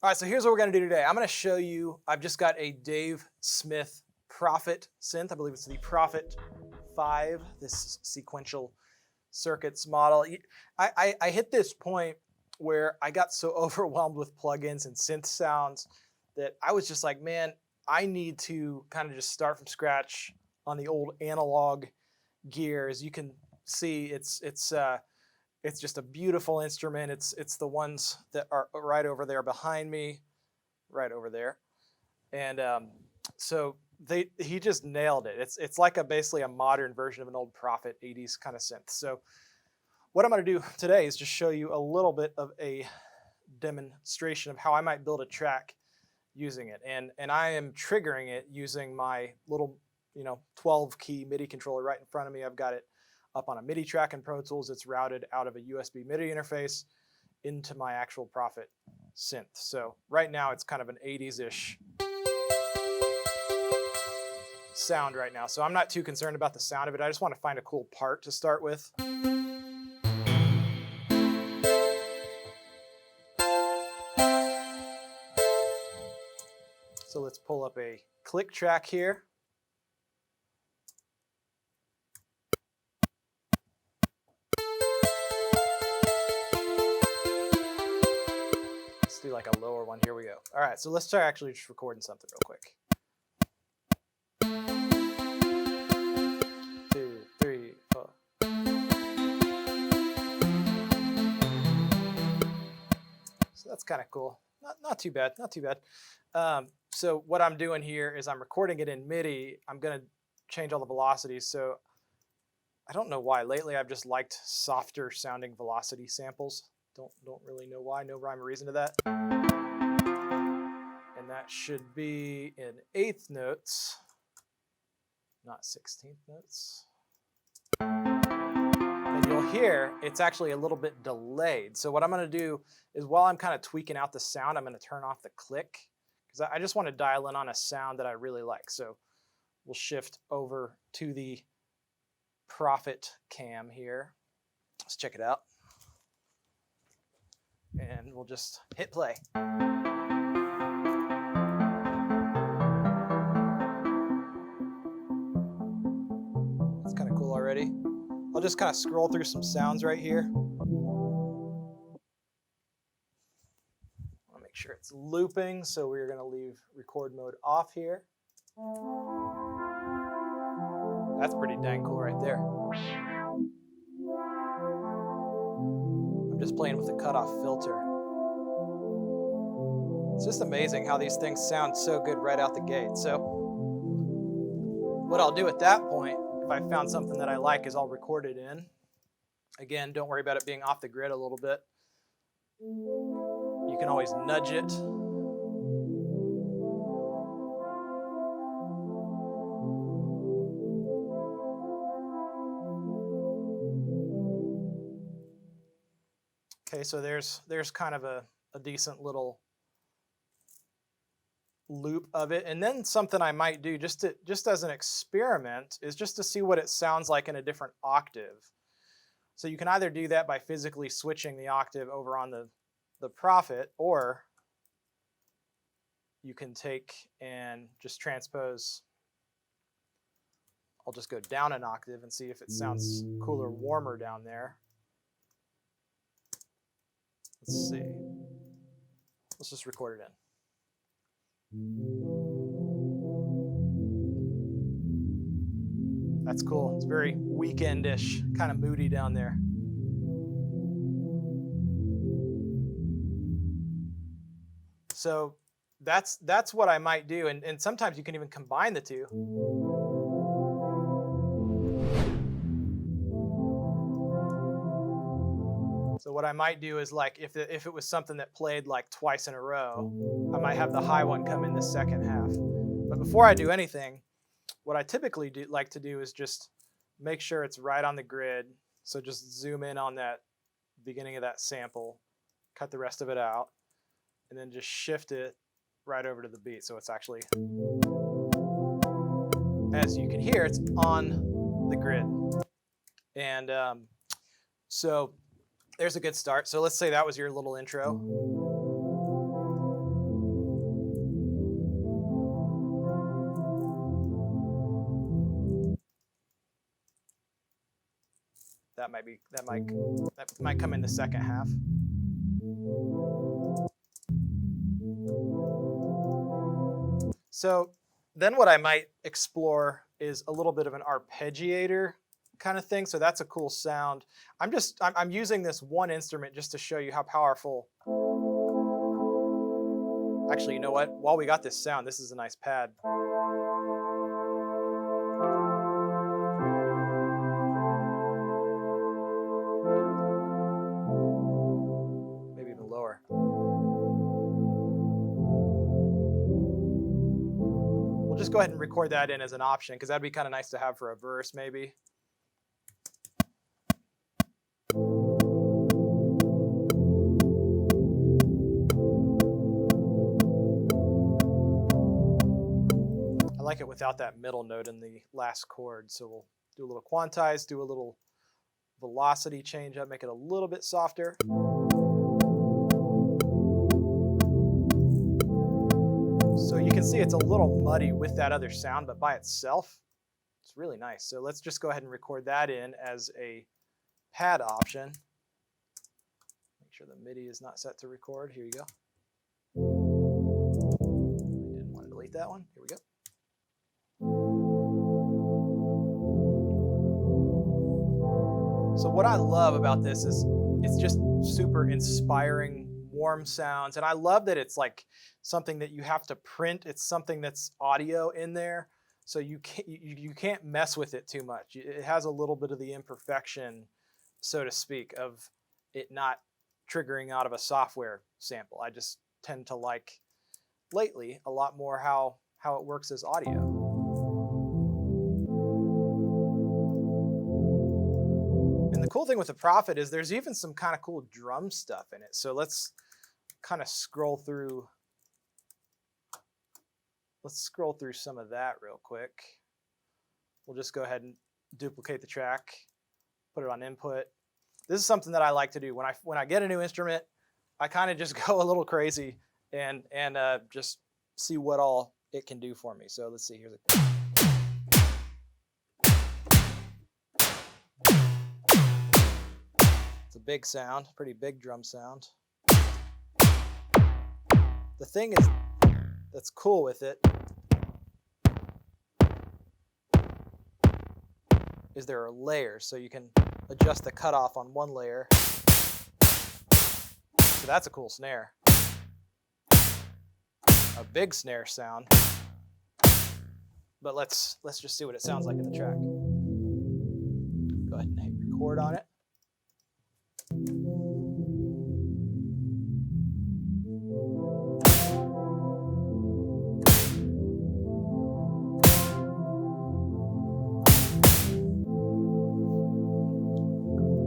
All right, so here's what we're gonna do today. I'm gonna show you, I've just got a Dave Smith Prophet synth. I believe it's the Prophet 5, this sequential circuits model. I hit this point where I got so overwhelmed with plugins and synth sounds that I was just like, man, I need to kind of just start from scratch on the old analog gear. As you can see, it's just a beautiful instrument. It's the ones that are right over there behind me, right over there. And so he just nailed it. It's like basically a modern version of an old Prophet 80s kind of synth. So what I'm going to do today is just show you a little bit of a demonstration of how I might build a track using it. And I am triggering it using my little 12 key MIDI controller right in front of me. I've got it up on a MIDI track in Pro Tools. It's routed out of a USB MIDI interface into my actual Prophet synth. So right now it's kind of an 80s-ish sound right now. So I'm not too concerned about the sound of it. I just want to find a cool part to start with. So let's pull up a click track here. Do like a lower one. Here we go. All right, so let's start actually just recording something real quick. 2, 3, 4. So that's kind of cool. Not too bad. Not too bad. So what I'm doing here is I'm recording it in MIDI. I'm going to change all the velocities. So I don't know why. Lately, I've just liked softer sounding velocity samples. Don't really know why, no rhyme or reason to that. And that should be in 8th notes, not 16th notes. And you'll hear it's actually a little bit delayed. So what I'm gonna do is while I'm kind of tweaking out the sound, I'm gonna turn off the click because I just want to dial in on a sound that I really like. So we'll shift over to the Prophet cam here. Let's check it out. And we'll just hit play. That's kind of cool already. I'll just kind of scroll through some sounds right here. I'll make sure it's looping, so we're going to leave record mode off here. That's pretty dang cool right there. I'm just playing with the cutoff filter. It's just amazing how these things sound so good right out the gate. So what I'll do at that point, if I found something that I like, is I'll record it in. Again, don't worry about it being off the grid a little bit. You can always nudge it. Okay, so there's kind of a decent little loop of it. And then something I might do just as an experiment is just to see what it sounds like in a different octave. So you can either do that by physically switching the octave over on the Prophet, or you can take and just transpose. I'll just go down an octave and see if it sounds cooler, warmer down there. Let's see. Let's just record it in. That's cool. It's very weekend-ish, kind of moody down there. So that's what I might do, and sometimes you can even combine the two. So what I might do is, like, if it was something that played like twice in a row, I might have the high one come in the second half. But before I do anything, what I typically like to do is just make sure it's right on the grid. So just zoom in on that beginning of that sample, cut the rest of it out, and then just shift it right over to the beat. So it's actually, as you can hear, it's on the grid. And so there's a good start. So let's say that was your little intro. might come in the second half. So then what I might explore is a little bit of an arpeggiator kind of thing. So that's a cool sound. I'm using this one instrument just to show you how powerful. Actually, you know what? While we got this sound, this is a nice pad. Maybe even lower. We'll just go ahead and record that in as an option because that'd be kind of nice to have for a verse maybe. I like it without that middle note in the last chord. So we'll do a little quantize, do a little velocity change up, make it a little bit softer. So you can see it's a little muddy with that other sound, but by itself, it's really nice. So let's just go ahead and record that in as a pad option. Make sure the MIDI is not set to record. Here you go. I didn't want to delete that one. Here we go. So what I love about this is it's just super inspiring, warm sounds. And I love that it's like something that you have to print. It's something that's audio in there. So you can't mess with it too much. It has a little bit of the imperfection, so to speak, of it not triggering out of a software sample. I just tend to like lately a lot more how it works as audio. And the cool thing with the Prophet is there's even some kind of cool drum stuff in it. So let's kind of scroll through. Let's scroll through some of that real quick. We'll just go ahead and duplicate the track, put it on input. This is something that I like to do. When I get a new instrument, I kind of just go a little crazy and just see what all it can do for me. So let's see, here's a It's a big sound, pretty big drum sound. The thing is that's cool with it is there are layers, so you can adjust the cutoff on one layer. So that's a cool snare. A big snare sound. But let's just see what it sounds like in the track. Go ahead and hit record on it.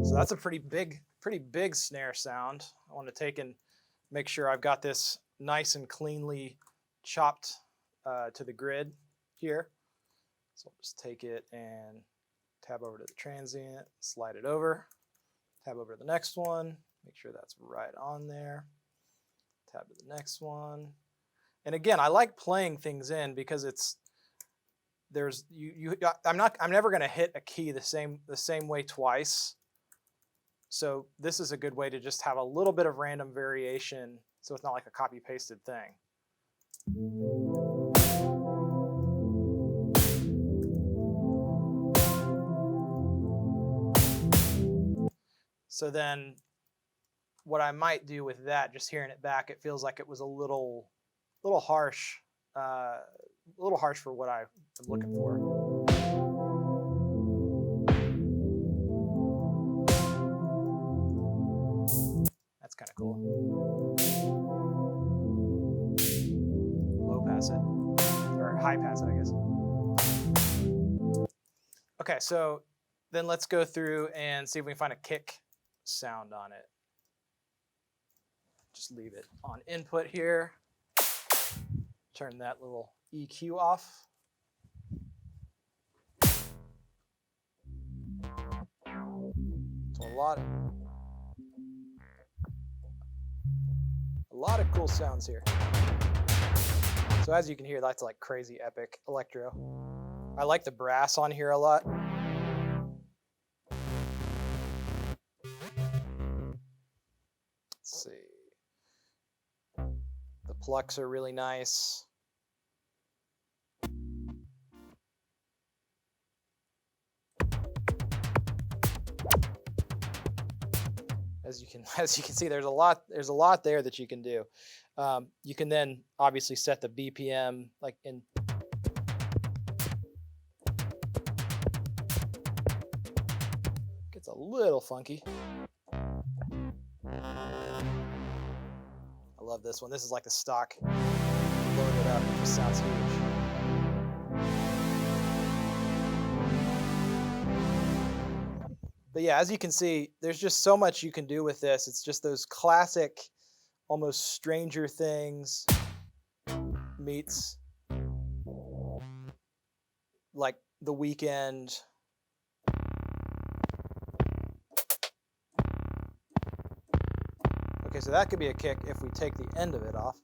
So that's a pretty big snare sound. I want to take and make sure I've got this nice and cleanly chopped to the grid here. So I'll just take it and tab over to the transient, slide it over, tab over to the next one, make sure that's right on there, tab to the next one. And again, I like playing things in because I'm never going to hit a key the same way twice. So this is a good way to just have a little bit of random variation so it's not like a copy pasted thing. So then what I might do with that, just hearing it back, it feels like it was a little harsh, for what I'm looking for. That's kind of cool. Low pass it, or high pass it, I guess. Okay, so then let's go through and see if we can find a kick sound on it. Just leave it on input here. Turn that little EQ off. So a lot of cool sounds here. So as you can hear, that's like crazy epic electro. I like the brass on here a lot. see. The plucks are really nice. As you can see, there's a lot there that you can do. You can then obviously set the BPM like in. Gets a little funky. I love this one. This is like the stock. Load it up. It just sounds huge. But yeah, as you can see, there's just so much you can do with this. It's just those classic, almost Stranger Things meets like The Weeknd. Okay, so that could be a kick if we take the end of it off.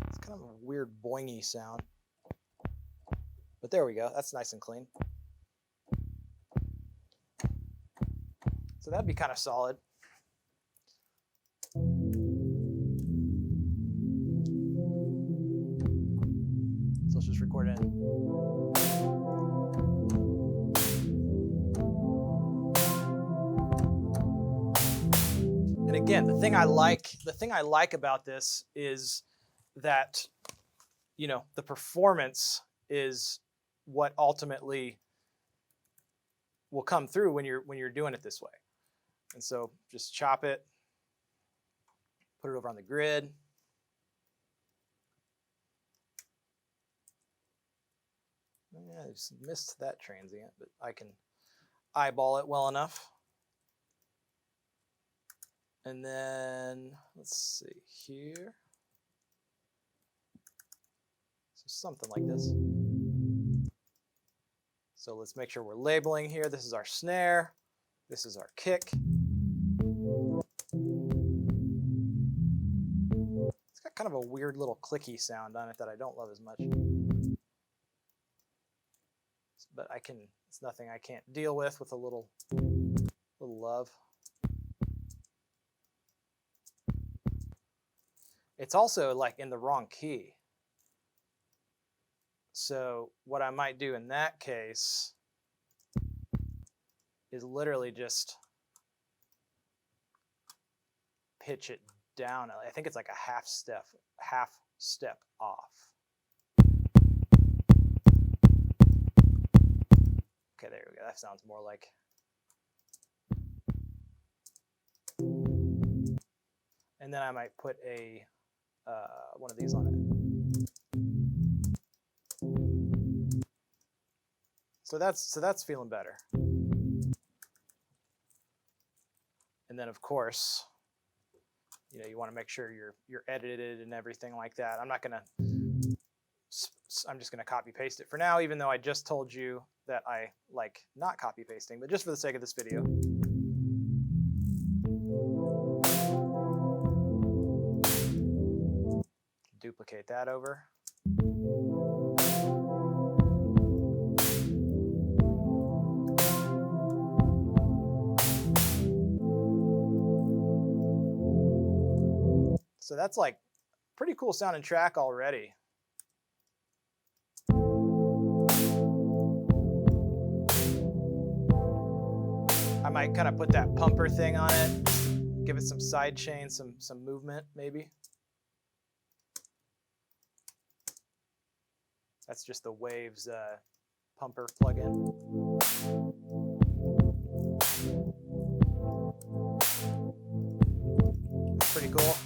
It's kind of a weird boingy sound. But there we go. That's nice and clean. So that'd be kind of solid. So let's just record it in. And again, the thing I like about this is that, you know, the performance is what ultimately will come through when you're doing it this way. And so just chop it, put it over on the grid. Yeah, I just missed that transient, but I can eyeball it well enough. And then let's see here. So something like this. So let's make sure we're labeling here. This is our snare. This is our kick. It's got kind of a weird little clicky sound on it that I don't love as much. But it's nothing I can't deal with a little love. It's also like in the wrong key. So what I might do in that case is literally just pitch it down. I think it's like a half step off. Okay, there we go. That sounds more like. And then I might put a one of these on it. So that's feeling better. And then of course, you know, you want to make sure you're edited and everything like that. I'm just gonna copy paste it for now, even though I just told you that I like not copy pasting, but just for the sake of this video. Duplicate that over. So that's like pretty cool sounding track already. I might kind of put that pumper thing on it, give it some side chain, some movement maybe. That's just the Waves pumper plugin. Pretty cool.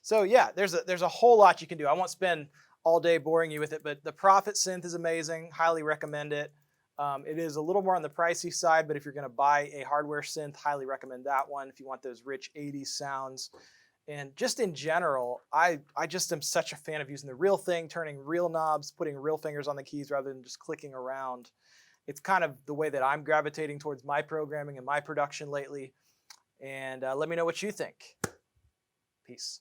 So yeah, there's a whole lot you can do. I won't spend all day boring you with it, but the Prophet synth is amazing. Highly recommend it. It is a little more on the pricey side, but if you're going to buy a hardware synth, highly recommend that one if you want those rich 80s sounds. And just in general, I just am such a fan of using the real thing, turning real knobs, putting real fingers on the keys rather than just clicking around. It's kind of the way that I'm gravitating towards my programming and my production lately. And let me know what you think. Peace.